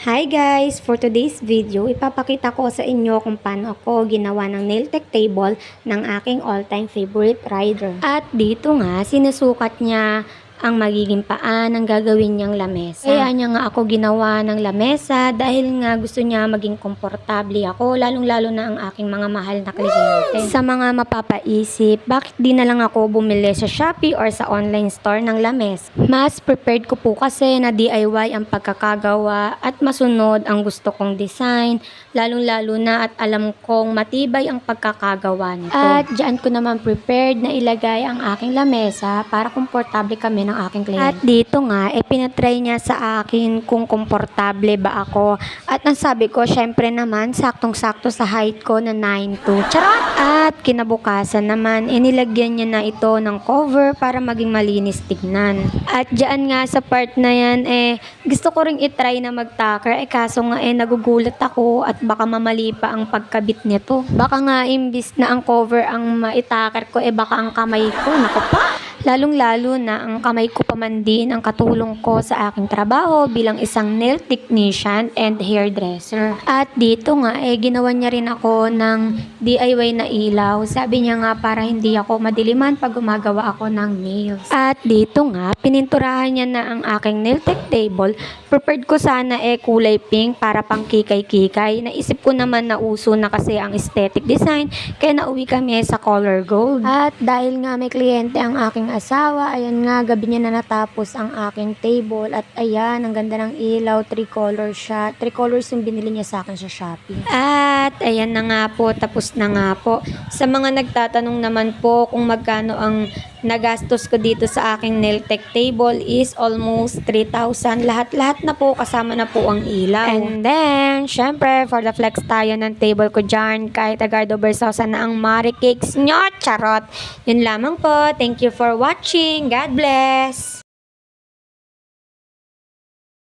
Hi guys! For today's video, ipapakita ko sa inyo kung paano ako ginawa ng nail tech table ng aking all-time favorite rider. At dito nga, sinusukat niya ang magiging paan ng gagawin niyang lamesa. Kaya niya nga ako ginawa ng lamesa dahil nga gusto niya maging komportable ako, lalong-lalo na ang aking mga mahal na kliyente. Sa mga mapapaisip, bakit di na lang ako bumili sa Shopee or sa online store ng lamesa? Mas prepared ko po kasi na DIY ang pagkakagawa at masunod ang gusto kong design, lalong-lalo na at alam kong matibay ang pagkakagawa nito. At diyan ko naman prepared na ilagay ang aking lamesa para komportable kami ng aking kliyente. At dito nga, pinatry niya sa akin kung komportable ba ako. At ang sabi ko, syempre naman, saktong-sakto sa height ko na 9'2". Charot! At kinabukasan naman, nilagyan niya na ito ng cover para maging malinis tignan. At diyan nga sa part na yan, gusto ko ring itry na mag-tacker. Kaso nga nagugulat ako at baka mamali pa ang pagkabit nito. Baka nga imbis na ang cover ang maitaker ko, baka ang kamay ko. Naku pa! Lalong-lalo na ang kamay ko pa man din ang katulong ko sa aking trabaho bilang isang nail technician and hairdresser. At dito nga, ginawa niya rin ako ng DIY na ilaw. Sabi niya nga para hindi ako madiliman pag gumagawa ako ng nails. At dito nga, pininturahan niya na ang aking nail tech table. Prepared ko sana kulay pink para pang kikay-kikay. Naisip ko naman na uso na kasi ang aesthetic design, kaya nauwi kami sa color gold. At dahil nga may kliyente ang aking asawa, ayan nga, gabi niya na natapos ang aking table. At ayan, ang ganda ng ilaw, 3 colors siya. 3 colors yung binili niya sa akin sa Shopee. At ayan na nga po, tapos na nga po. Sa mga nagtatanong naman po kung magkano ang nagastos ko dito sa aking nail tech table is almost 3,000. Lahat-lahat na po, kasama na po ang ilaw. And then, syempre, for the flex tayo ng table ko dyan, kahit Agardo Versosa na ang Mari Cakes nyo. Charot! Yun lamang po. Thank you for watching. God bless!